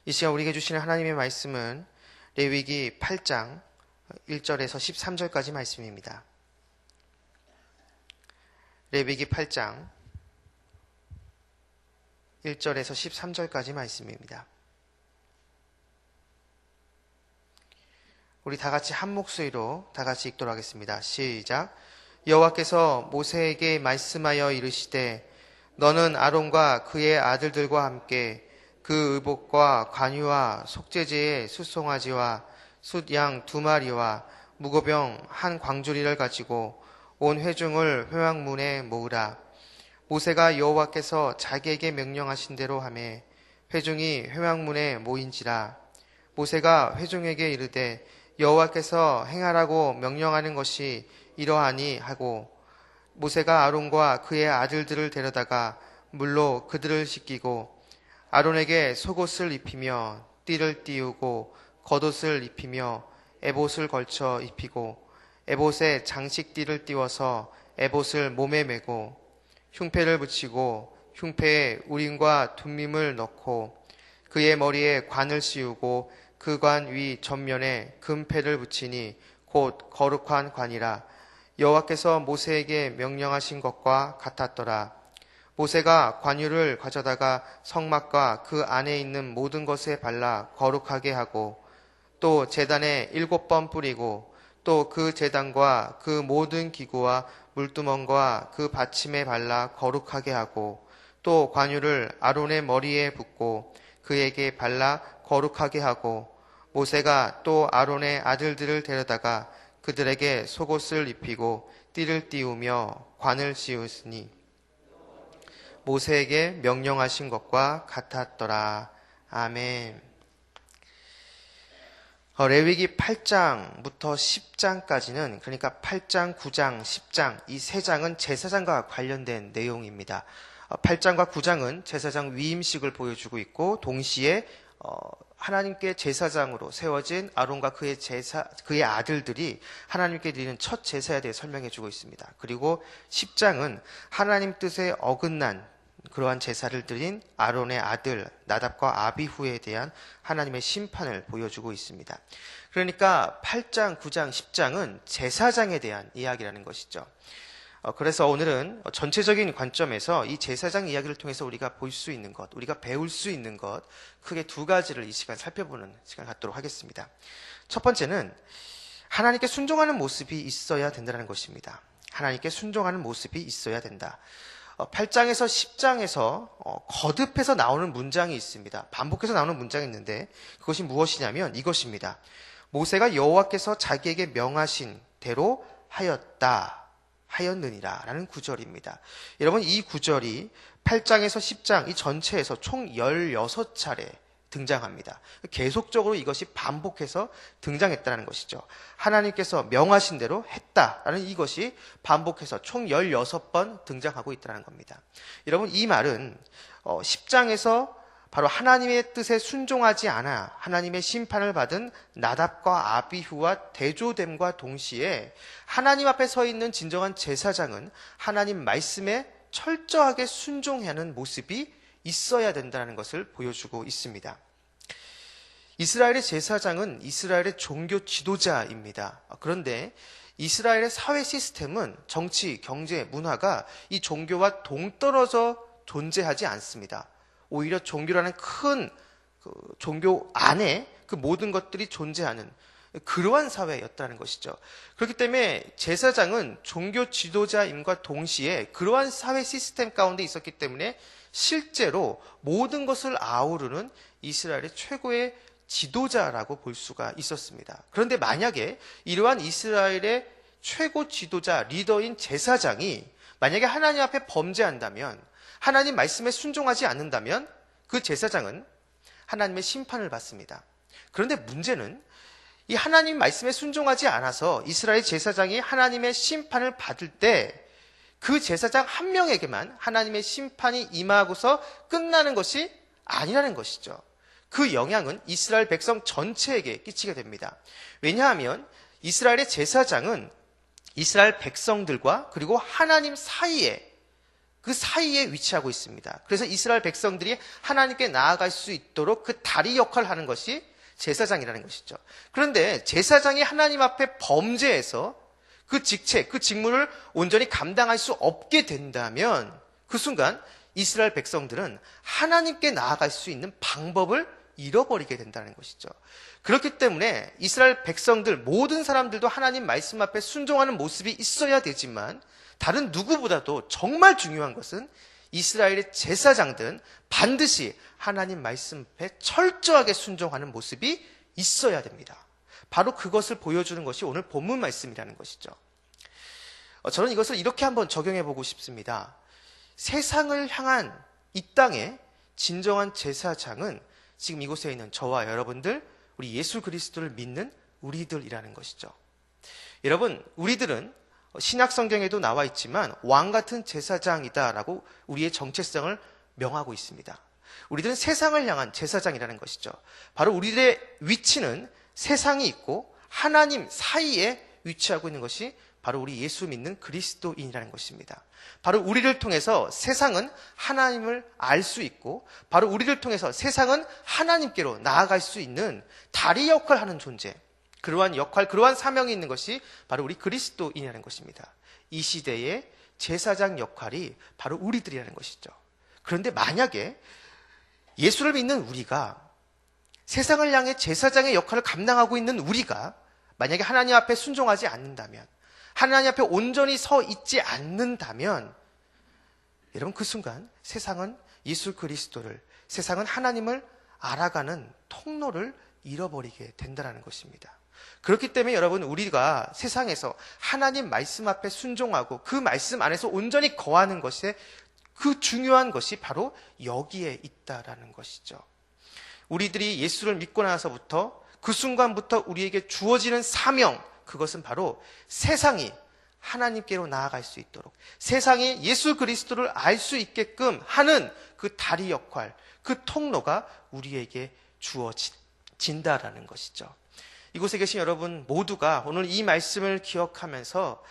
이 시간 우리에게 주시는 하나님의 말씀은 레위기 8장 1절에서 13절까지 말씀입니다. 레위기 8장 1절에서 13절까지 말씀입니다. 우리 다 같이 한 목소리로 다 같이 읽도록 하겠습니다. 시작. 여호와께서 모세에게 말씀하여 이르시되 너는 아론과 그의 아들들과 함께 그 의복과 관유와 속죄제의 숫송아지와 숫양 2마리와 무거병 한 광주리를 가지고 온 회중을 회막문에 모으라. 모세가 여호와께서 자기에게 명령하신 대로 하매 회중이 회막문에 모인지라. 모세가 회중에게 이르되 여호와께서 행하라고 명령하는 것이 이러하니 하고 모세가 아론과 그의 아들들을 데려다가 물로 그들을 씻기고 아론에게 속옷을 입히며 띠를 띠우고 겉옷을 입히며 에봇을 걸쳐 입히고 에봇에 장식띠를 띠워서 에봇을 몸에 메고 흉패를 붙이고 흉패에 우림과 둠밈을 넣고 그의 머리에 관을 씌우고 그 관 위 전면에 금패를 붙이니 곧 거룩한 관이라. 여호와께서 모세에게 명령하신 것과 같았더라. 모세가 관유를 가져다가 성막과 그 안에 있는 모든 것에 발라 거룩하게 하고 또 제단에 7번 뿌리고 또 그 제단과 그 모든 기구와 물두멍과 그 받침에 발라 거룩하게 하고 또 관유를 아론의 머리에 붓고 그에게 발라 거룩하게 하고 모세가 또 아론의 아들들을 데려다가 그들에게 속옷을 입히고 띠를 띠우며 관을 씌우으니 모세에게 명령하신 것과 같았더라. 아멘. 레위기 8장부터 10장까지는 그러니까 8장, 9장, 10장 이 세 장은 제사장과 관련된 내용입니다. 8장과 9장은 제사장 위임식을 보여주고 있고 동시에 하나님께 제사장으로 세워진 아론과 그의 아들들이 하나님께 드리는 첫 제사에 대해 설명해주고 있습니다. 그리고 10장은 하나님 뜻에 어긋난 그러한 제사를 드린 아론의 아들 나답과 아비후에 대한 하나님의 심판을 보여주고 있습니다. 그러니까 8장, 9장, 10장은 제사장에 대한 이야기라는 것이죠. 그래서 오늘은 전체적인 관점에서 이 제사장 이야기를 통해서 우리가 볼 수 있는 것, 우리가 배울 수 있는 것 크게 두 가지를 이 시간 살펴보는 시간 갖도록 하겠습니다. 첫 번째는 하나님께 순종하는 모습이 있어야 된다는 것입니다. 하나님께 순종하는 모습이 있어야 된다. 8장에서 10장에서 거듭해서 나오는 문장이 있습니다. 반복해서 나오는 문장이 있는데 그것이 무엇이냐면 이것입니다. 모세가 여호와께서 자기에게 명하신 대로 하였느니라 라는 구절입니다. 여러분 이 구절이 8장에서 10장 이 전체에서 총 16차례 등장합니다. 계속적으로 이것이 반복해서 등장했다는 것이죠. 하나님께서 명하신 대로 했다라는 이것이 반복해서 총 16번 등장하고 있다는 겁니다. 여러분 이 말은 10장에서 바로 하나님의 뜻에 순종하지 않아 하나님의 심판을 받은 나답과 아비후와 대조됨과 동시에 하나님 앞에 서 있는 진정한 제사장은 하나님 말씀에 철저하게 순종하는 모습이 있어야 된다는 것을 보여주고 있습니다. 이스라엘의 제사장은 이스라엘의 종교 지도자입니다. 그런데 이스라엘의 사회 시스템은 정치, 경제, 문화가 이 종교와 동떨어져 존재하지 않습니다. 오히려 종교라는 큰 종교 안에 그 모든 것들이 존재하는 그러한 사회였다는 것이죠. 그렇기 때문에 제사장은 종교 지도자임과 동시에 그러한 사회 시스템 가운데 있었기 때문에 실제로 모든 것을 아우르는 이스라엘의 최고의 지도자라고 볼 수가 있었습니다. 그런데 만약에 이러한 이스라엘의 최고 지도자, 리더인 제사장이 만약에 하나님 앞에 범죄한다면, 하나님 말씀에 순종하지 않는다면 그 제사장은 하나님의 심판을 받습니다. 그런데 문제는 이 하나님 말씀에 순종하지 않아서 이스라엘 제사장이 하나님의 심판을 받을 때 그 제사장 한 명에게만 하나님의 심판이 임하고서 끝나는 것이 아니라는 것이죠. 그 영향은 이스라엘 백성 전체에게 끼치게 됩니다. 왜냐하면 이스라엘의 제사장은 이스라엘 백성들과 그리고 하나님 사이에 그 사이에 위치하고 있습니다. 그래서 이스라엘 백성들이 하나님께 나아갈 수 있도록 그 다리 역할을 하는 것이 제사장이라는 것이죠. 그런데 제사장이 하나님 앞에 범죄해서 그 직책, 그 직무를 온전히 감당할 수 없게 된다면 그 순간 이스라엘 백성들은 하나님께 나아갈 수 있는 방법을 잃어버리게 된다는 것이죠. 그렇기 때문에 이스라엘 백성들, 모든 사람들도 하나님 말씀 앞에 순종하는 모습이 있어야 되지만 다른 누구보다도 정말 중요한 것은 이스라엘의 제사장들은 반드시 하나님 말씀 앞에 철저하게 순종하는 모습이 있어야 됩니다. 바로 그것을 보여주는 것이 오늘 본문 말씀이라는 것이죠. 저는 이것을 이렇게 한번 적용해 보고 싶습니다. 세상을 향한 이 땅의 진정한 제사장은 지금 이곳에 있는 저와 여러분들, 우리 예수 그리스도를 믿는 우리들이라는 것이죠. 여러분, 우리들은 신약 성경에도 나와 있지만 왕 같은 제사장이다라고 우리의 정체성을 명하고 있습니다. 우리들은 세상을 향한 제사장이라는 것이죠. 바로 우리들의 위치는 세상이 있고 하나님 사이에 위치하고 있는 것이 바로 우리 예수 믿는 그리스도인이라는 것입니다. 바로 우리를 통해서 세상은 하나님을 알 수 있고 바로 우리를 통해서 세상은 하나님께로 나아갈 수 있는 다리 역할을 하는 존재, 그러한 역할, 그러한 사명이 있는 것이 바로 우리 그리스도인이라는 것입니다. 이 시대의 제사장 역할이 바로 우리들이라는 것이죠. 그런데 만약에 예수를 믿는 우리가, 세상을 향해 제사장의 역할을 감당하고 있는 우리가 만약에 하나님 앞에 순종하지 않는다면, 하나님 앞에 온전히 서 있지 않는다면 여러분, 그 순간 세상은 예수 그리스도를, 세상은 하나님을 알아가는 통로를 잃어버리게 된다는 것입니다. 그렇기 때문에 여러분, 우리가 세상에서 하나님 말씀 앞에 순종하고 그 말씀 안에서 온전히 거하는 것에 그 중요한 것이 바로 여기에 있다라는 것이죠. 우리들이 예수를 믿고 나서부터 그 순간부터 우리에게 주어지는 사명, 그것은 바로 세상이 하나님께로 나아갈 수 있도록, 세상이 예수 그리스도를 알 수 있게끔 하는 그 다리 역할, 그 통로가 우리에게 주어진다라는 것이죠. 이곳에 계신 여러분 모두가 오늘 이 말씀을 기억하면서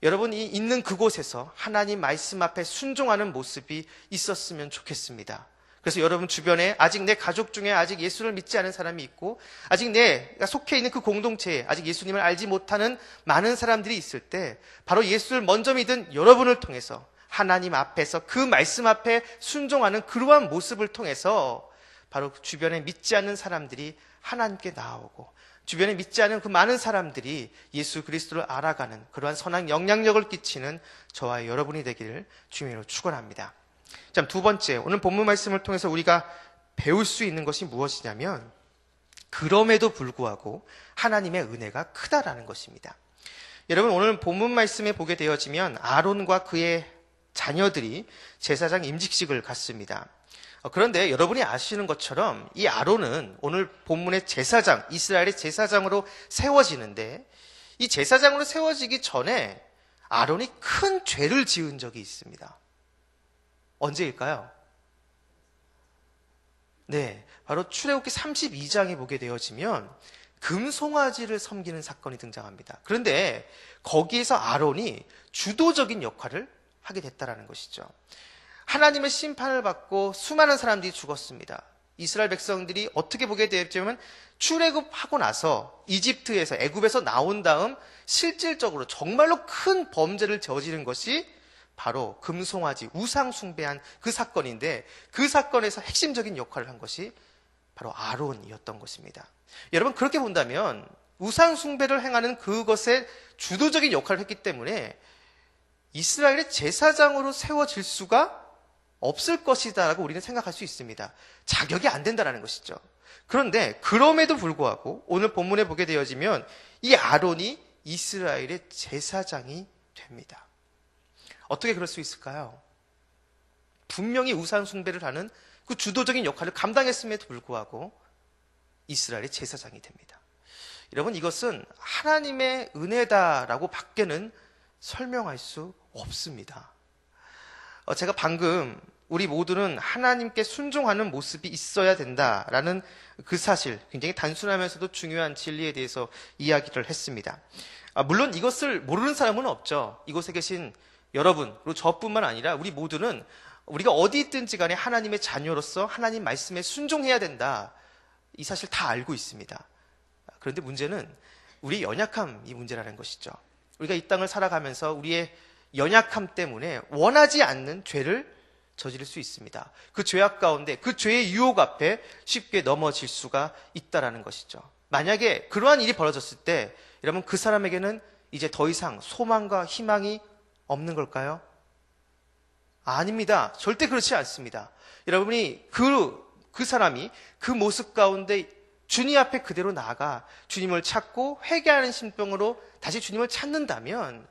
여러분이 있는 그곳에서 하나님 말씀 앞에 순종하는 모습이 있었으면 좋겠습니다. 그래서 여러분 주변에 아직 내 가족 중에 아직 예수를 믿지 않은 사람이 있고 아직 내가 속해 있는 그 공동체에 아직 예수님을 알지 못하는 많은 사람들이 있을 때 바로 예수를 먼저 믿은 여러분을 통해서 하나님 앞에서 그 말씀 앞에 순종하는 그러한 모습을 통해서 바로 주변에 믿지 않는 사람들이 하나님께 나아오고 주변에 믿지 않은 그 많은 사람들이 예수 그리스도를 알아가는 그러한 선한 영향력을 끼치는 저와 여러분이 되기를 주님으로 축원합니다. 자, 두 번째, 오늘 본문 말씀을 통해서 우리가 배울 수 있는 것이 무엇이냐면 그럼에도 불구하고 하나님의 은혜가 크다라는 것입니다. 여러분, 오늘 본문 말씀에 보게 되어지면 아론과 그의 자녀들이 제사장 임직식을 갖습니다. 그런데 여러분이 아시는 것처럼 이 아론은 오늘 본문의 제사장, 이스라엘의 제사장으로 세워지는데 이 제사장으로 세워지기 전에 아론이 큰 죄를 지은 적이 있습니다. 언제일까요? 네, 바로 출애굽기 32장에 보게 되어지면 금송아지를 섬기는 사건이 등장합니다. 그런데 거기에서 아론이 주도적인 역할을 하게 됐다는 것이죠. 하나님의 심판을 받고 수많은 사람들이 죽었습니다. 이스라엘 백성들이 어떻게 보게 되었냐면 출애굽하고 나서 이집트에서, 애굽에서 나온 다음 실질적으로 정말로 큰 범죄를 저지른 것이 바로 금송아지, 우상 숭배한 그 사건인데 그 사건에서 핵심적인 역할을 한 것이 바로 아론이었던 것입니다. 여러분, 그렇게 본다면 우상 숭배를 행하는 그것에 주도적인 역할을 했기 때문에 이스라엘의 제사장으로 세워질 수가 없을 것이다라고 우리는 생각할 수 있습니다. 자격이 안 된다는 것이죠. 그런데 그럼에도 불구하고 오늘 본문에 보게 되어지면 이 아론이 이스라엘의 제사장이 됩니다. 어떻게 그럴 수 있을까요? 분명히 우상 숭배를 하는 그 주도적인 역할을 감당했음에도 불구하고 이스라엘의 제사장이 됩니다. 여러분, 이것은 하나님의 은혜다라고 밖에는 설명할 수 없습니다. 제가 방금 우리 모두는 하나님께 순종하는 모습이 있어야 된다라는 그 사실, 굉장히 단순하면서도 중요한 진리에 대해서 이야기를 했습니다. 물론 이것을 모르는 사람은 없죠. 이곳에 계신 여러분, 그리고 저뿐만 아니라 우리 모두는 우리가 어디 있든지 간에 하나님의 자녀로서 하나님 말씀에 순종해야 된다. 이 사실 다 알고 있습니다. 그런데 문제는 우리의 연약함이 문제라는 것이죠. 우리가 이 땅을 살아가면서 우리의 연약함 때문에 원하지 않는 죄를 저지를 수 있습니다. 그 죄악 가운데 그 죄의 유혹 앞에 쉽게 넘어질 수가 있다라는 것이죠. 만약에 그러한 일이 벌어졌을 때 여러분 그 사람에게는 이제 더 이상 소망과 희망이 없는 걸까요? 아닙니다. 절대 그렇지 않습니다. 여러분이 그 사람이 그 모습 가운데 주님 앞에 그대로 나아가 주님을 찾고 회개하는 심정으로 다시 주님을 찾는다면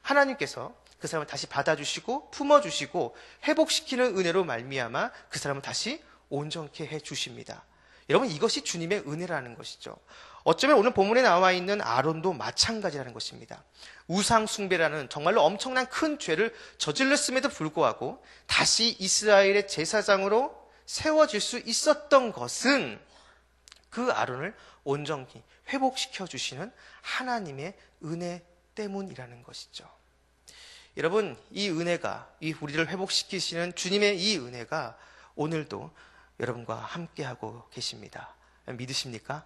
하나님께서 그 사람을 다시 받아주시고 품어주시고 회복시키는 은혜로 말미암아 그 사람을 다시 온전케 해주십니다. 여러분 이것이 주님의 은혜라는 것이죠. 어쩌면 오늘 본문에 나와 있는 아론도 마찬가지라는 것입니다. 우상 숭배라는 정말로 엄청난 큰 죄를 저질렀음에도 불구하고 다시 이스라엘의 제사장으로 세워질 수 있었던 것은 그 아론을 온전히 회복시켜 주시는 하나님의 은혜 때문이라는 것이죠. 여러분 이 은혜가 우리를 회복시키시는 주님의 이 은혜가 오늘도 여러분과 함께하고 계십니다. 믿으십니까?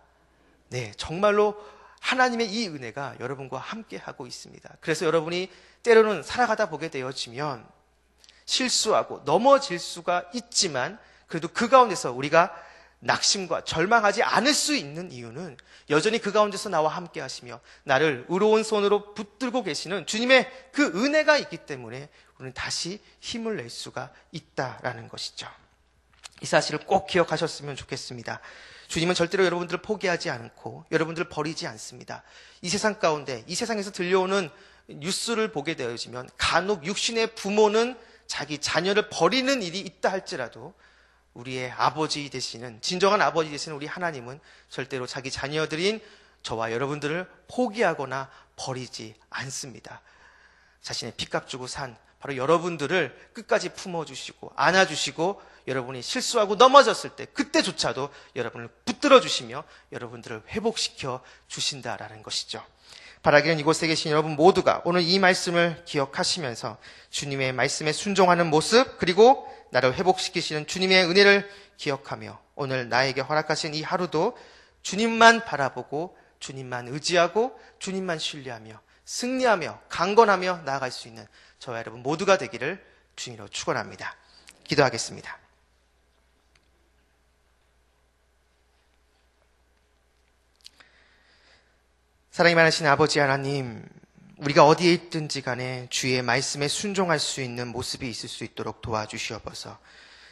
네, 정말로 하나님의 이 은혜가 여러분과 함께하고 있습니다. 그래서 여러분이 때로는 살아가다 보게 되어지면 실수하고 넘어질 수가 있지만 그래도 그 가운데서 우리가 낙심과 절망하지 않을 수 있는 이유는 여전히 그 가운데서 나와 함께 하시며 나를 의로운 손으로 붙들고 계시는 주님의 그 은혜가 있기 때문에 우리는 다시 힘을 낼 수가 있다라는 것이죠. 이 사실을 꼭 기억하셨으면 좋겠습니다. 주님은 절대로 여러분들을 포기하지 않고 여러분들을 버리지 않습니다. 이 세상 가운데 이 세상에서 들려오는 뉴스를 보게 되어지면 간혹 육신의 부모는 자기 자녀를 버리는 일이 있다 할지라도 우리의 아버지 되시는 진정한 아버지 되시는 우리 하나님은 절대로 자기 자녀들인 저와 여러분들을 포기하거나 버리지 않습니다. 자신의 피값 주고 산 바로 여러분들을 끝까지 품어주시고 안아주시고 여러분이 실수하고 넘어졌을 때 그때조차도 여러분을 붙들어 주시며 여러분들을 회복시켜 주신다라는 것이죠. 바라기는 이곳에 계신 여러분 모두가 오늘 이 말씀을 기억하시면서 주님의 말씀에 순종하는 모습 그리고 나를 회복시키시는 주님의 은혜를 기억하며 오늘 나에게 허락하신 이 하루도 주님만 바라보고 주님만 의지하고 주님만 신뢰하며 승리하며 강건하며 나아갈 수 있는 저와 여러분 모두가 되기를 주님으로 축원합니다. 기도하겠습니다. 사랑이 많으신 아버지 하나님, 우리가 어디에 있든지 간에 주의 말씀에 순종할 수 있는 모습이 있을 수 있도록 도와주시옵소서.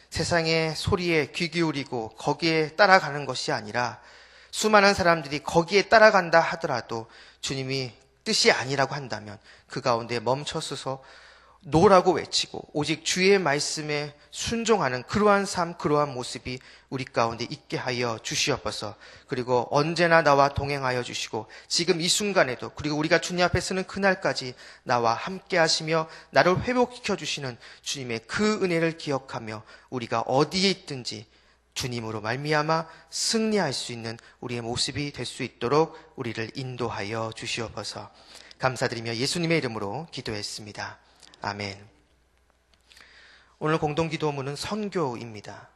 세상의 소리에 귀 기울이고 거기에 따라가는 것이 아니라 수많은 사람들이 거기에 따라간다 하더라도 주님이 뜻이 아니라고 한다면 그 가운데 멈춰서서 노라고 외치고 오직 주의 말씀에 순종하는 그러한 삶, 그러한 모습이 우리 가운데 있게 하여 주시옵소서. 그리고 언제나 나와 동행하여 주시고 지금 이 순간에도 그리고 우리가 주님 앞에 서는 그날까지 나와 함께 하시며 나를 회복시켜 주시는 주님의 그 은혜를 기억하며 우리가 어디에 있든지 주님으로 말미암아 승리할 수 있는 우리의 모습이 될 수 있도록 우리를 인도하여 주시옵소서. 감사드리며 예수님의 이름으로 기도했습니다. 아멘. 오늘 공동기도문은 선교입니다.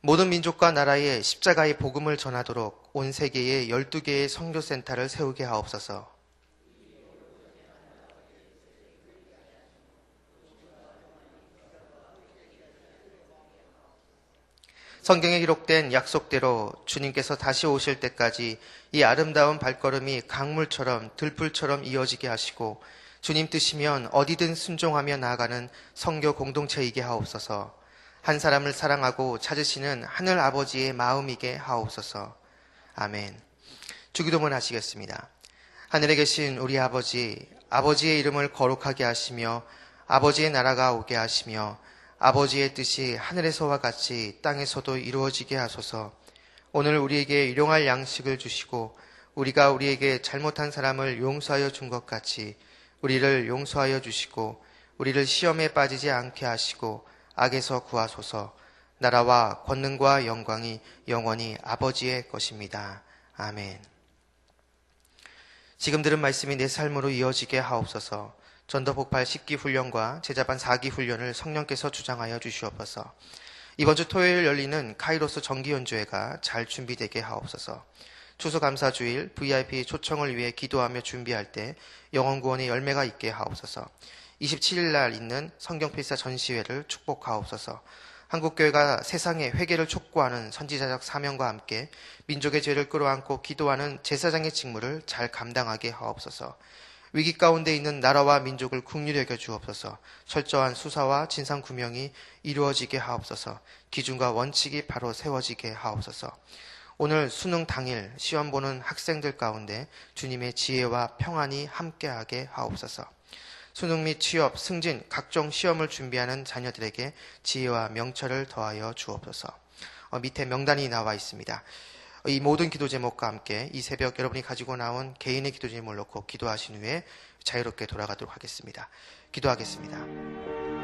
모든 민족과 나라에 십자가의 복음을 전하도록 온 세계에 12개의 선교센터를 세우게 하옵소서. 성경에 기록된 약속대로 주님께서 다시 오실 때까지 이 아름다운 발걸음이 강물처럼 들풀처럼 이어지게 하시고 주님 뜻이면 어디든 순종하며 나아가는 선교 공동체이게 하옵소서. 한 사람을 사랑하고 찾으시는 하늘 아버지의 마음이게 하옵소서. 아멘. 주기도문 하시겠습니다. 하늘에 계신 우리 아버지, 아버지의 이름을 거룩하게 하시며 아버지의 나라가 오게 하시며 아버지의 뜻이 하늘에서와 같이 땅에서도 이루어지게 하소서. 오늘 우리에게 일용할 양식을 주시고 우리가 우리에게 잘못한 사람을 용서하여 준 것 같이 우리를 용서하여 주시고 우리를 시험에 빠지지 않게 하시고 악에서 구하소서. 나라와 권능과 영광이 영원히 아버지의 것입니다. 아멘. 지금 들은 말씀이 내 삶으로 이어지게 하옵소서. 전도폭발 10기 훈련과 제자반 4기 훈련을 성령께서 주장하여 주시옵소서. 이번 주 토요일 열리는 카이로스 정기연주회가 잘 준비되게 하옵소서. 추수감사주일 VIP 초청을 위해 기도하며 준비할 때 영혼구원의 열매가 있게 하옵소서. 27일 날 있는 성경필사 전시회를 축복하옵소서. 한국교회가 세상에 회개를 촉구하는 선지자적 사명과 함께 민족의 죄를 끌어안고 기도하는 제사장의 직무를 잘 감당하게 하옵소서. 위기 가운데 있는 나라와 민족을 긍휼히 여겨 주옵소서. 철저한 수사와 진상규명이 이루어지게 하옵소서. 기준과 원칙이 바로 세워지게 하옵소서. 오늘 수능 당일 시험 보는 학생들 가운데 주님의 지혜와 평안이 함께하게 하옵소서. 수능 및 취업, 승진, 각종 시험을 준비하는 자녀들에게 지혜와 명철을 더하여 주옵소서. 밑에 명단이 나와 있습니다. 이 모든 기도 제목과 함께 이 새벽 여러분이 가지고 나온 개인의 기도 제목을 놓고 기도하신 후에 자유롭게 돌아가도록 하겠습니다. 기도하겠습니다.